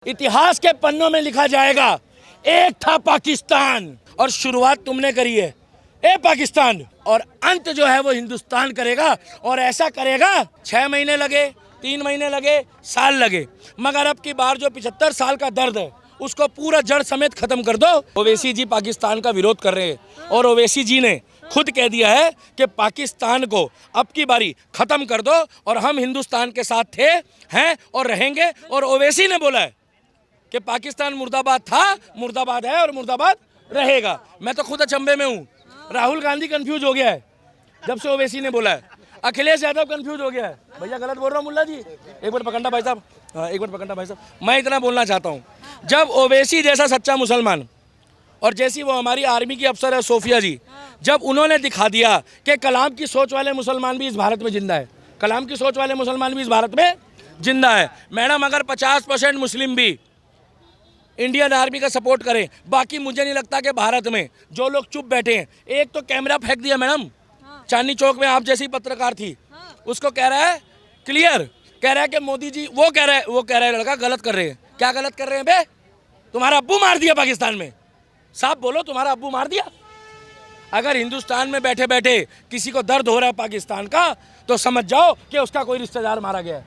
इतिहास के पन्नों में लिखा जाएगा, एक था पाकिस्तान और शुरुआत तुमने करी है ए पाकिस्तान, और अंत जो है वो हिंदुस्तान करेगा। और ऐसा करेगा 6 महीने लगे, 3 महीने लगे, साल लगे, मगर अब की बार जो 75 साल का दर्द है उसको पूरा जड़ समेत खत्म कर दो। ओवैसी जी पाकिस्तान का विरोध कर रहे हैं और ओवैसी जी ने खुद कह दिया है कि पाकिस्तान को अब की बारी खत्म कर दो और हम हिंदुस्तान के साथ थे, हैं और रहेंगे। और ओवैसी ने बोला है कि पाकिस्तान मुर्दाबाद था, मुर्दाबाद है और मुर्दाबाद रहेगा। मैं तो खुद अचंभे में हूँ। राहुल गांधी कंफ्यूज हो गया है जब से ओवैसी ने बोला है। अखिलेश यादव कंफ्यूज हो गया है। भैया गलत बोल रहा हूँ मुल्ला जी, एक मिनट पकड़ना भाई साहब, एक मिनट पकड़ना भाई साहब। मैं इतना बोलना चाहता हूँ, जब ओवैसी जैसा सच्चा मुसलमान और जैसी वो हमारी आर्मी की अफसर है सोफिया जी, जब उन्होंने दिखा दिया कि कलाम की सोच वाले मुसलमान भी इस भारत में जिंदा है, कलाम की सोच वाले मुसलमान भी इस भारत में जिंदा है। मैडम अगर 50% मुस्लिम भी इंडियन आर्मी का सपोर्ट करें, बाकी मुझे नहीं लगता कि भारत में जो लोग चुप बैठे हैं, एक तो कैमरा फेंक दिया मैडम चांदनी चौक में, आप जैसी पत्रकार थी, उसको कह रहा है क्लियर, कह रहा है कि मोदी जी, वो कह रहा है लड़का गलत कर रहे हैं। क्या गलत कर रहे हैं बे? तुम्हारा अब्बू मार दिया पाकिस्तान में, साफ बोलो, तुम्हारा अब्बू मार दिया। अगर हिंदुस्तान में बैठे बैठे किसी को दर्द हो रहा है पाकिस्तान का, तो समझ जाओ कि उसका कोई रिश्तेदार मारा गया है,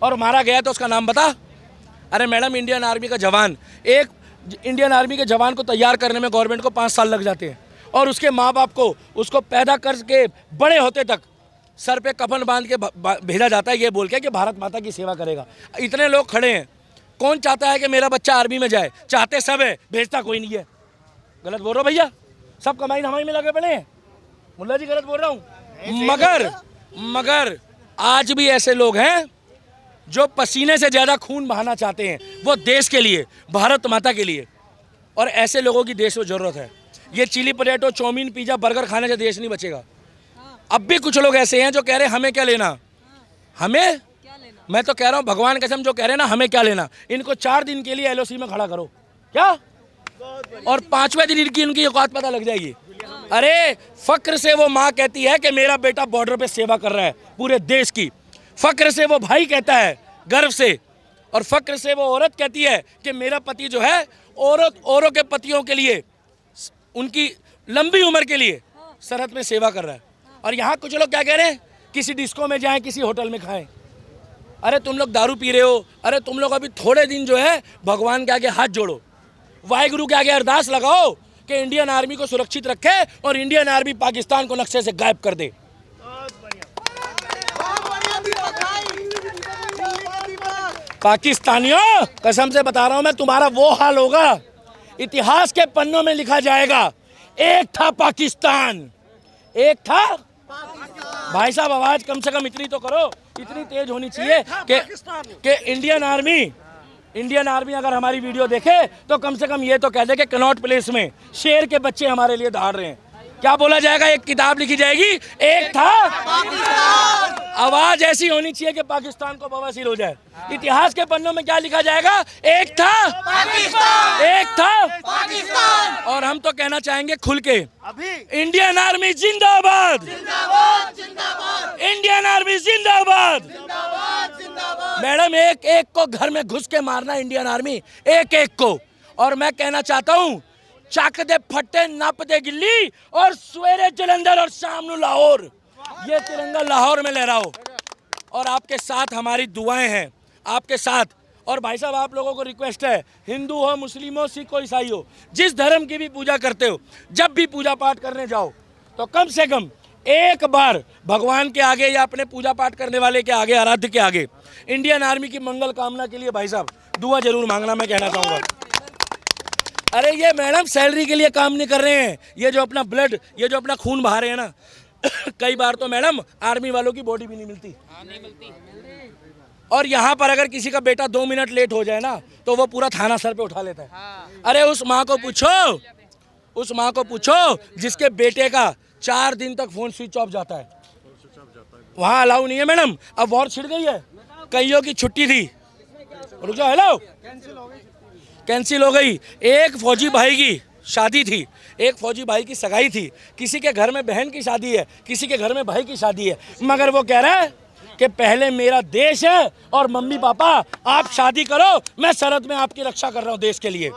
और मारा गया तो उसका नाम बता। अरे मैडम, इंडियन आर्मी का जवान, एक इंडियन आर्मी के जवान को तैयार करने में गवर्नमेंट को 5 साल लग जाते हैं, और उसके माँ बाप को उसको पैदा करके बड़े होते तक सर पे कफन बांध के भेजा जाता है, ये बोल के कि भारत माता की सेवा करेगा। इतने लोग खड़े हैं, कौन चाहता है कि मेरा बच्चा आर्मी में जाए? चाहते सब है, भेजता कोई नहीं है। गलत बोल रहा हूँ भैया? सब कमाई धमाई में लगे पड़े हैं। मुल्ला जी गलत बोल रहा हूँ? मगर आज भी ऐसे लोग हैं जो पसीने से ज़्यादा खून बहाना चाहते हैं, वो देश के लिए, भारत माता के लिए, और ऐसे लोगों की देश को ज़रूरत है। ये chilli potato, chow mein, pizza, burger खाने से देश नहीं बचेगा। अब भी कुछ लोग ऐसे हैं जो कह रहे हैं हमें क्या लेना, हमें क्या लेना? मैं तो कह रहा हूँ भगवान कसम, जो कह रहे हैं ना हमें क्या लेना, इनको 4 दिन के लिए LOC में खड़ा करो क्या, और 5वें दिन इनकी उनकी औकात पता लग जाएगी। अरे फक्र से वो माँ कहती है कि मेरा बेटा बॉर्डर पे सेवा कर रहा है पूरे देश की, फक्र से वो भाई कहता है गर्व से, और फक्र से वो औरत कहती है कि मेरा पति जो है औरों के पतियों के लिए, उनकी लंबी उम्र के लिए सरहद में सेवा कर रहा है। और यहाँ कुछ लोग क्या कह रहे हैं, किसी डिस्को में जाएं, किसी होटल में खाएं। अरे तुम लोग दारू पी रहे हो, अरे तुम लोग अभी थोड़े दिन जो है भगवान के आगे हाथ जोड़ो, वाहिगुरु के आगे अरदास लगाओ कि इंडियन आर्मी को सुरक्षित रखे और इंडियन आर्मी पाकिस्तान को नक्शे से गायब कर दे। पाकिस्तानियों कसम से बता रहा हूं मैं, तुम्हारा वो हाल होगा, इतिहास के पन्नों में लिखा जाएगा, एक था पाकिस्तान, एक था भाई साहब, आवाज कम से कम इतनी तो करो, इतनी तेज होनी चाहिए कि इंडियन आर्मी अगर हमारी वीडियो देखे तो कम से कम ये तो कह दे कि कनॉट प्लेस में शेर के बच्चे हमारे लिए दहाड़ रहे हैं। क्या बोला जाएगा? एक किताब लिखी जाएगी, एक था पाकिस्तान। आवाज ऐसी होनी चाहिए कि पाकिस्तान को बवासीर हो जाए। इतिहास के पन्नों में क्या लिखा जाएगा? एक था पाकिस्तान, एक था पाकिस्तान। और हम तो कहना चाहेंगे खुल के, इंडियन आर्मी जिंदाबाद, इंडियन आर्मी जिंदाबाद। मैडम एक एक को घर में घुस के मारना इंडियन आर्मी, एक एक को। और मैं कहना चाहता हूँ, चक दे फट्टे, नप दे गिल्ली, और सवेरे जलंधर और शाम नू लाहौर, ये तिरंगा लाहौर में लहराओ। और आपके साथ हमारी दुआएं हैं, आपके साथ। और भाई साहब आप लोगों को रिक्वेस्ट है, हिंदू हो, मुस्लिम हो, सिख हो, ईसाई हो, जिस धर्म की भी पूजा करते हो, जब भी पूजा पाठ करने जाओ तो कम से कम एक बार भगवान के आगे या अपने पूजा पाठ करने वाले के आगे, आराध्य के आगे, इंडियन आर्मी की मंगल कामना के लिए भाई साहब दुआ जरूर मांगना, मैं कहना चाहूँगा। अरे ये मैडम सैलरी के लिए काम नहीं कर रहे हैं, ये जो अपना ब्लड, ये जो अपना खून बहा रहे हैं ना कई बार तो मैडम आर्मी वालों की बॉडी भी नहीं मिलती। और यहाँ पर अगर किसी का बेटा 2 मिनट लेट हो जाए ना तो वो पूरा थाना सर पे उठा लेता है। अरे उस माँ को पूछो जिसके बेटे का 4 दिन तक फोन स्विच ऑफ जाता है, वहाँ अलाउ नहीं है मैडम। अब वॉर छिड़ गई है, कईयों की छुट्टी थी, रुक जाओ, हेलो, कैंसिल हो गई। एक फौजी भाई की शादी थी, एक फौजी भाई की सगाई थी, किसी के घर में बहन की शादी है, किसी के घर में भाई की शादी है, मगर वो कह रहा है कि पहले मेरा देश है और मम्मी पापा आप शादी करो, मैं सरहद में आपकी रक्षा कर रहा हूं देश के लिए।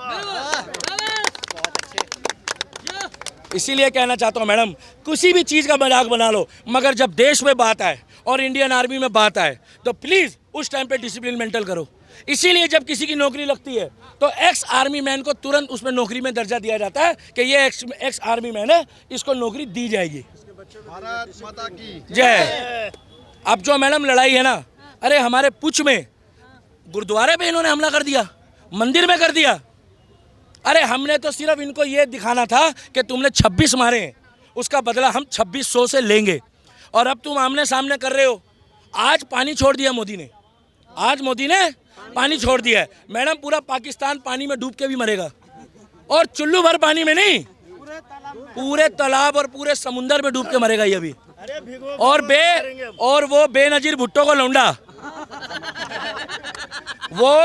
इसीलिए कहना चाहता हूं मैडम, किसी भी चीज़ का मजाक बना लो, मगर जब देश में बात आए और इंडियन आर्मी में बात आए तो प्लीज़ उस टाइम पे डिसिप्लिन मेंटेन करो। इसीलिए जब किसी की नौकरी लगती है तो एक्स आर्मी मैन को तुरंत उसमें नौकरी में दर्जा दिया जाता है कि ये एक्स आर्मी मैन है, इसको नौकरी दी जाएगी। भारत माता की जय। अब जो मैडम लड़ाई है ना, अरे हमारे पुंछ में गुरुद्वारे पे इन्होंने हमला कर दिया, मंदिर में कर दिया। अरे हमने तो सिर्फ इनको ये दिखाना था कि तुमने 26 मारे हैं, उसका बदला हम 2600 से लेंगे, और अब तुम आमने सामने कर रहे हो। आज पानी छोड़ दिया मोदी ने, आज मोदी ने पानी छोड़ दिया है मैडम। पूरा पाकिस्तान पानी में डूब के भी मरेगा, और चुल्लू भर पानी में नहीं, पूरे तालाब और पूरे समुंदर में डूब के मरेगा ये अभी। और वो बेनजीर भुट्टो को लौंडा, वो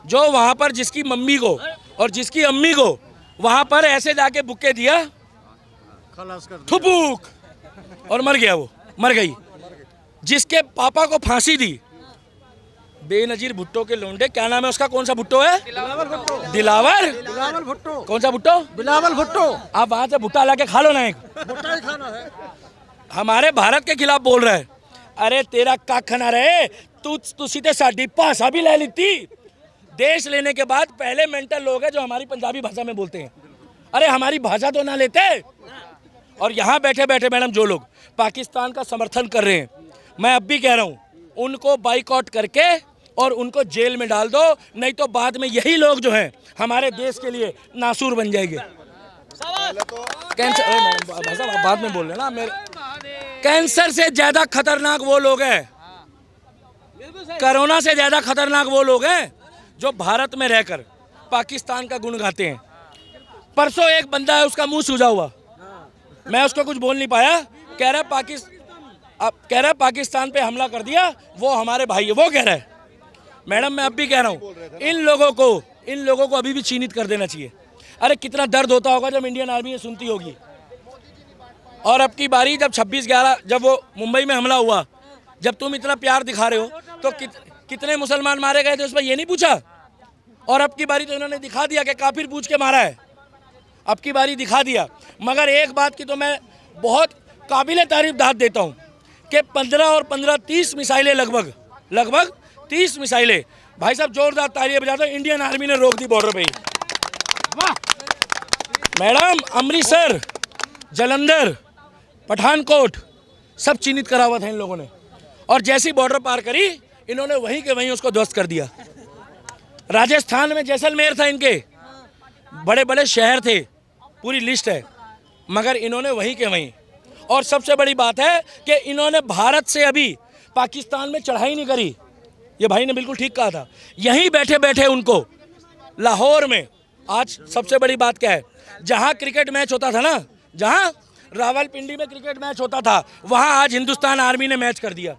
जो वहां पर जिसकी मम्मी को और जिसकी अम्मी को वहां पर ऐसे जाके बुक्के दिया, थुपूक, और मर गया, वो मर गई। जिसके पापा को फांसी दी, बेनजीर भुट्टो के लोंडे, क्या नाम है उसका, कौन सा भुट्टो है? दिलावर भुट्टो। कौन सा भुट्टो? बिलावल भुट्टो। आप वहां से भुट्टा लाके खा लो ना, एक भुट्टा ही खाना है। हमारे भारत के खिलाफ बोल रहा है। अरे तेरा कख ना रहे, तू सीधे साडी भाषा भी ले लेती। देश लेने के बाद पहले मेंटल लोग हैं जो हमारी पंजाबी भाषा में बोलते हैं। अरे हमारी भाषा तो ना लेते। और यहाँ बैठे बैठे मैडम जो लोग पाकिस्तान का समर्थन कर रहे हैं, मैं अब भी कह रहा हूँ, उनको बाइकआउट करके और उनको जेल में डाल दो, नहीं तो बाद में यही लोग जो हैं हमारे देश के लिए नासूर बन जाएंगे। कैंसर, भाई साहब आप बाद में बोल रहे ना, मेरे कैंसर से ज्यादा खतरनाक वो लोग हैं, कोरोना से ज्यादा खतरनाक वो लोग हैं जो भारत में रहकर पाकिस्तान का गुण गाते हैं। परसों एक बंदा है, उसका मुंह सूजा हुआ, मैं उसको कुछ बोल नहीं पाया, कह रहा है पाकिस्तान पे हमला कर दिया, वो हमारे भाई है, वो कह रहा है। मैडम मैं अब भी कह रहा हूँ, इन लोगों को अभी भी चिन्हित कर देना चाहिए। अरे कितना दर्द होता होगा जब इंडियन आर्मी ये सुनती होगी। और अब की बारी जब 26/11 जब वो मुंबई में हमला हुआ, जब तुम इतना प्यार दिखा रहे हो तो कितने मुसलमान मारे गए थे उस पर ये नहीं पूछा। और अब की बारी तो इन्होंने दिखा दिया कि काफिर पूछ के मारा है, अब की बारी दिखा दिया। मगर एक बात की तो मैं बहुत काबिल तारीफ दाद देता हूँ कि 15 और 15 30 मिसाइलें, लगभग 30 मिसाइलें, भाई साहब जोरदार तालियां बजाते हो, इंडियन आर्मी ने रोक दी बॉर्डर पे ही। मैडम अमृतसर, जालंधर, पठानकोट सब चिन्हित करा हुआ था इन लोगों ने, और जैसी बॉर्डर पार करी इन्होंने वहीं के वहीं उसको ध्वस्त कर दिया। राजस्थान में जैसलमेर था, इनके बड़े बड़े शहर थे, पूरी लिस्ट है, मगर इन्होंने वहीं के वहीं। और सबसे बड़ी बात है कि इन्होंने भारत से अभी पाकिस्तान में चढ़ाई नहीं करी, ये भाई ने बिल्कुल ठीक कहा था। यहीं बैठे बैठे उनको लाहौर में, आज सबसे बड़ी बात क्या है, जहां क्रिकेट मैच होता था ना, जहां रावलपिंडी में क्रिकेट मैच होता था, वहां आज हिंदुस्तान आर्मी ने मैच कर दिया।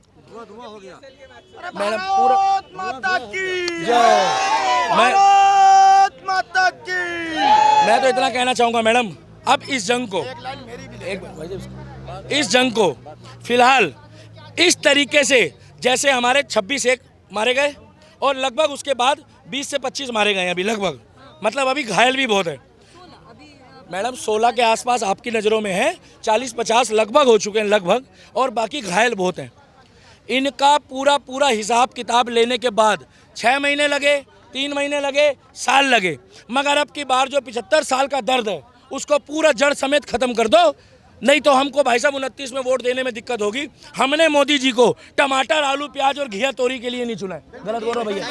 मैडम पूरा माता की जय, मैं तो इतना कहना चाहूंगा मैडम, अब इस जंग को फिलहाल इस तरीके से, जैसे हमारे 26 मारे गए और लगभग उसके बाद 20 से 25 मारे गए अभी लगभग, मतलब अभी घायल भी बहुत है मैडम। 16 के आसपास आपकी नज़रों में है, 40-50 लगभग हो चुके हैं लगभग, और बाकी घायल बहुत हैं। इनका पूरा हिसाब किताब लेने के बाद 6 महीने लगे, 3 महीने लगे, साल लगे, मगर अब की बार जो 75 साल का दर्द है उसको पूरा जड़ समेत खत्म कर दो, नहीं तो हमको भाई साहब 29 में वोट देने में दिक्कत होगी। हमने मोदी जी को टमाटर, आलू, प्याज और घिया तोरी के लिए नहीं चुना है। गलत बोल रहा भैया,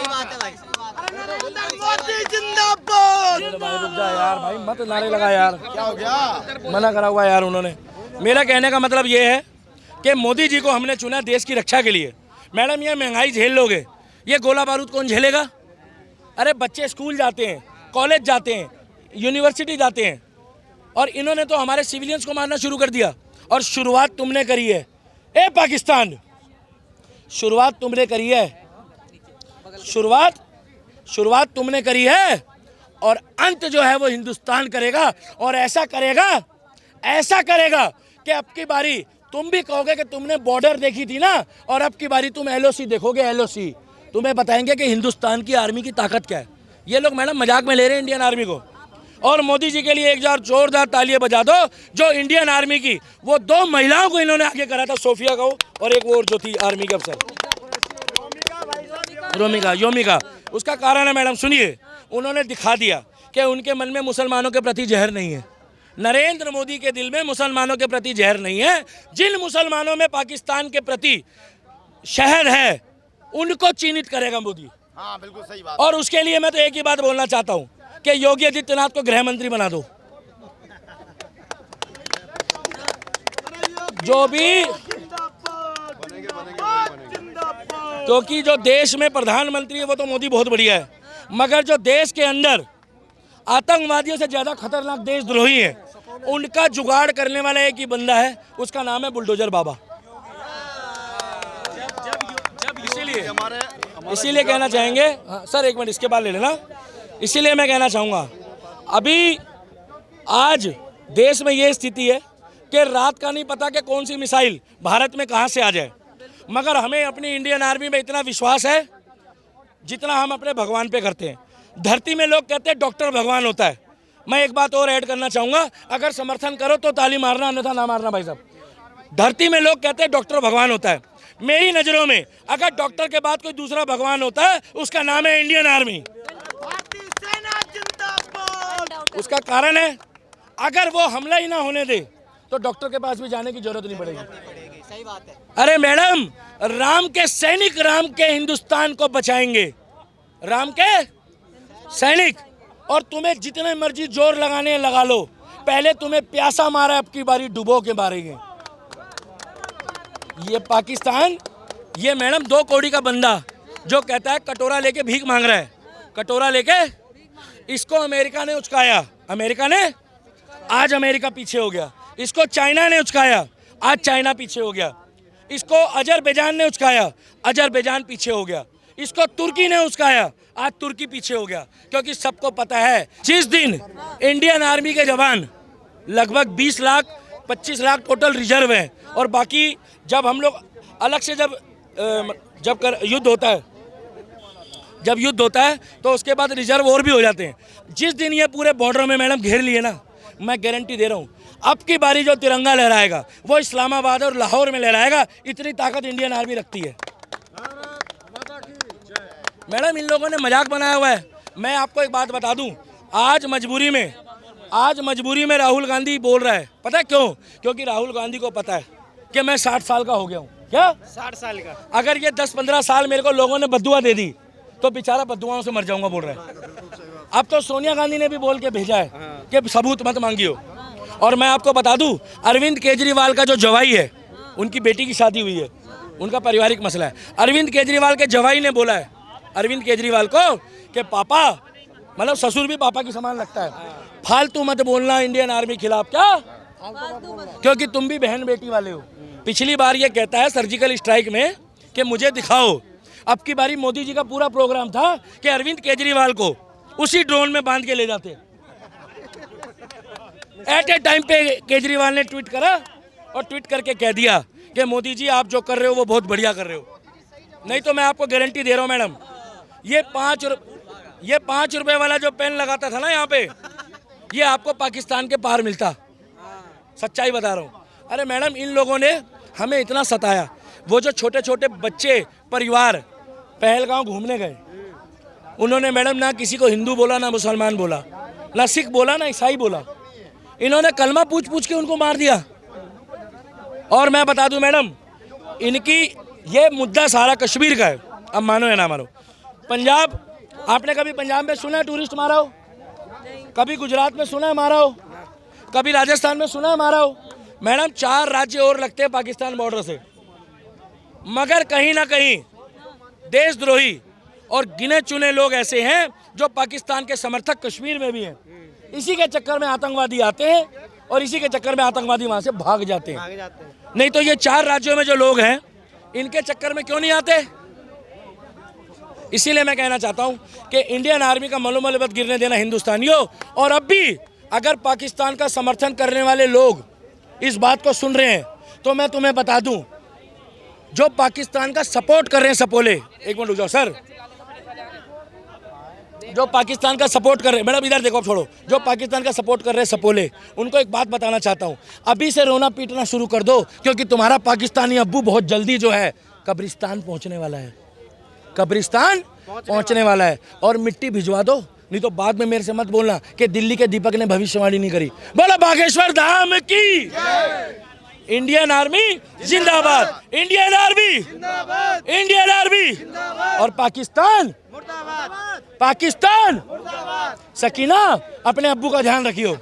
यार भाई मत नारे लगा यार, क्या हो गया, मना करा हुआ यार उन्होंने। मेरा कहने का मतलब ये है कि मोदी जी को हमने चुना देश की रक्षा के लिए। मैडम ये महंगाई झेल लोगे, ये गोला बारूद कौन झेलेगा? अरे बच्चे स्कूल जाते हैं, कॉलेज जाते हैं, यूनिवर्सिटी जाते हैं, और इन्होंने तो हमारे सिविलियंस को मारना शुरू कर दिया। और शुरुआत तुमने करी है, ए पाकिस्तान, शुरुआत तुमने करी है, शुरुआत तुमने करी है, और अंत जो है वो हिंदुस्तान करेगा। और ऐसा करेगा कि अब की बारी तुम भी कहोगे कि तुमने बॉर्डर देखी थी ना, और अब की बारी तुम एलओसी देखोगे। एलओसी तुम्हें बताएंगे कि हिंदुस्तान की आर्मी की ताकत क्या है। ये लोग मैडम मजाक में ले रहे हैं इंडियन आर्मी को। और मोदी जी के लिए एक बार जोरदार तालियां बजा दो, जो इंडियन आर्मी की वो 2 महिलाओं को इन्होंने आगे करा था, सोफिया को और एक और जो थी आर्मी के अफसर योमिका। उसका कारण है मैडम, सुनिए, उन्होंने दिखा दिया कि उनके मन में मुसलमानों के प्रति जहर नहीं है। नरेंद्र मोदी के दिल में मुसलमानों के प्रति जहर नहीं है। जिन मुसलमानों में पाकिस्तान के प्रति शहर है उनको चिन्हित करेगा मोदी। हाँ बिल्कुल सही बात। और उसके लिए मैं तो एक ही बात बोलना चाहता हूं कि योगी आदित्यनाथ को गृह मंत्री बना दो। जो भी, क्योंकि जो देश में प्रधानमंत्री है वो तो मोदी बहुत बढ़िया है, मगर जो देश के अंदर आतंकवादियों से ज्यादा खतरनाक देशद्रोही है, उनका जुगाड़ करने वाला एक ही बंदा है, उसका नाम है बुलडोजर बाबा। इसीलिए कहना चाहेंगे, हाँ सर एक मिनट इसके बाद ले लेना। इसीलिए मैं कहना चाहूँगा, अभी आज देश में ये स्थिति है कि रात का नहीं पता कि कौन सी मिसाइल भारत में कहाँ से आ जाए, मगर हमें अपनी इंडियन आर्मी में इतना विश्वास है जितना हम अपने भगवान पे करते हैं। धरती में लोग कहते हैं डॉक्टर भगवान होता है। मैं एक बात और ऐड करना चाहूँगा, अगर समर्थन करो तो ताली मारना, अन्यथा ना मारना भाई साहब। धरती में लोग कहते हैं डॉक्टर भगवान होता है। मेरी नज़रों में अगर डॉक्टर के बाद कोई दूसरा भगवान होता है, उसका नाम है इंडियन आर्मी। उसका कारण है, अगर वो हमला ही ना होने दे तो डॉक्टर के पास भी जाने की जरूरत नहीं पड़ेगी। सही बात है। अरे मैडम, राम के सैनिक राम के हिंदुस्तान को बचाएंगे, राम के सैनिक। और तुम्हें जितने मर्जी जोर लगाने लगा लो, पहले तुम्हें प्यासा मारा, अब की बारी डुबो के मारेंगे। ये पाकिस्तान, ये मैडम 2 कौड़ी का बंदा जो कहता है कटोरा लेके भीख मांग रहा है, कटोरा लेके, इसको अमेरिका ने उचकाया, अमेरिका ने, आज अमेरिका पीछे हो गया। इसको चाइना ने उचकाया, आज चाइना पीछे हो गया। इसको अजरबैजान ने उचकाया, अजरबैजान पीछे हो गया। इसको तुर्की ने उचकाया, आज तुर्की पीछे हो गया। क्योंकि सबको पता है, जिस दिन इंडियन आर्मी के जवान लगभग 20 लाख 25 लाख टोटल रिजर्व हैं, और बाकी जब हम लोग अलग से युद्ध होता है तो उसके बाद रिजर्व और भी हो जाते हैं। जिस दिन ये पूरे बॉर्डर में मैडम घेर लिए ना, मैं गारंटी दे रहा हूँ, अब की बारी जो तिरंगा लहराएगा वो इस्लामाबाद और लाहौर में लहराएगा। इतनी ताकत इंडियन आर्मी रखती है। मैडम इन लोगों ने मजाक बनाया हुआ है। मैं आपको एक बात बता दूं, आज मजबूरी में राहुल गांधी बोल रहा है। पता है क्यों? क्योंकि राहुल गांधी को पता है कि मैं 60 साल का हो गया हूँ। क्या 60 साल का? अगर ये 10-15 साल मेरे को लोगों ने बद्दुआ दे दी तो बेचारा बद्दुआओं से मर जाऊंगा, बोल रहा है। अब तो सोनिया गांधी ने भी बोल के भेजा है कि सबूत मत मांगियो। और मैं आपको बता दूं, अरविंद केजरीवाल का जो जवाई है, उनकी बेटी की शादी हुई है, उनका पारिवारिक मसला है। अरविंद केजरीवाल के जवाई ने बोला है अरविंद केजरीवाल को कि पापा, मतलब ससुर भी पापा की समान लगता है, फालतू मत बोलना इंडियन आर्मी खिलाफ। क्या? क्योंकि तुम भी बहन बेटी वाले हो। पिछली बार ये कहता है सर्जिकल स्ट्राइक में कि मुझे दिखाओ। अब की बारी मोदी जी का पूरा प्रोग्राम था कि अरविंद केजरीवाल को उसी ड्रोन में बांध के ले जाते। एट ए टाइम पे केजरीवाल ने ट्वीट करा और ट्वीट करके कह दिया कि मोदी जी आप जो कर रहे हो वो बहुत बढ़िया कर रहे हो। नहीं तो मैं आपको गारंटी दे रहा हूँ मैडम, ये 5 रुपए वाला जो पेन लगाता था ना यहाँ पे, ये आपको पाकिस्तान के पार मिलता। सच्चाई बता रहा हूँ। अरे मैडम, इन लोगों ने हमें इतना सताया। वो जो छोटे छोटे बच्चे परिवार पहलगांव घूमने गए, उन्होंने मैडम ना किसी को हिंदू बोला, ना मुसलमान बोला, ना सिख बोला, ना ईसाई बोला। इन्होंने कलमा पूछ के उनको मार दिया। और मैं बता दूं मैडम, इनकी ये मुद्दा सारा कश्मीर का है। अब मानो या ना मानो, पंजाब, आपने कभी पंजाब में सुना है टूरिस्ट मारा हो? कभी गुजरात में सुना है मारा हो? कभी राजस्थान में सुना है मारा हो? मैडम 4 राज्य और लगते हैं पाकिस्तान बॉर्डर से, मगर कहीं ना कहीं देशद्रोही और गिने चुने लोग ऐसे हैं जो पाकिस्तान के समर्थक कश्मीर में भी हैं। इसी के चक्कर में आतंकवादी आते हैं और इसी के चक्कर में आतंकवादी वहां से भाग जाते हैं। नहीं तो ये 4 राज्यों में जो लोग हैं, इनके चक्कर में क्यों नहीं आते? इसीलिए मैं कहना चाहता हूं कि इंडियन आर्मी का मनोबल गिरने देना हिंदुस्तानियों। और अब भी अगर पाकिस्तान का समर्थन करने वाले लोग इस बात को सुन रहे हैं तो मैं तुम्हें बता दूं, जो पाकिस्तान का सपोर्ट कर रहे हैं सपोले, एक मिनट रुक जाओ सर, जो पाकिस्तान का सपोर्ट कर रहे हैं, मैडम इधर देखो, अब छोड़ो, जो पाकिस्तान का सपोर्ट कर रहे हैं सपोले, उनको एक बात बताना चाहता हूं, अभी से रोना पीटना शुरू कर दो, क्योंकि तुम्हारा पाकिस्तानी अब्बू बहुत जल्दी जो है कब्रिस्तान पहुंचने वाला है, कब्रिस्तान पहुंचने वाला है। और मिट्टी भिजवा दो, नहीं तो बाद में मेरे से मत बोलना कि दिल्ली के दीपक ने भविष्यवाणी नहीं करी। बोला बागेश्वर धाम की, इंडियन आर्मी जिंदाबाद, इंडियन आर्मी, इंडियन आर्मी, और पाकिस्तान, पाकिस्तान। सकीना, अपने अब्बू का ध्यान रखियो।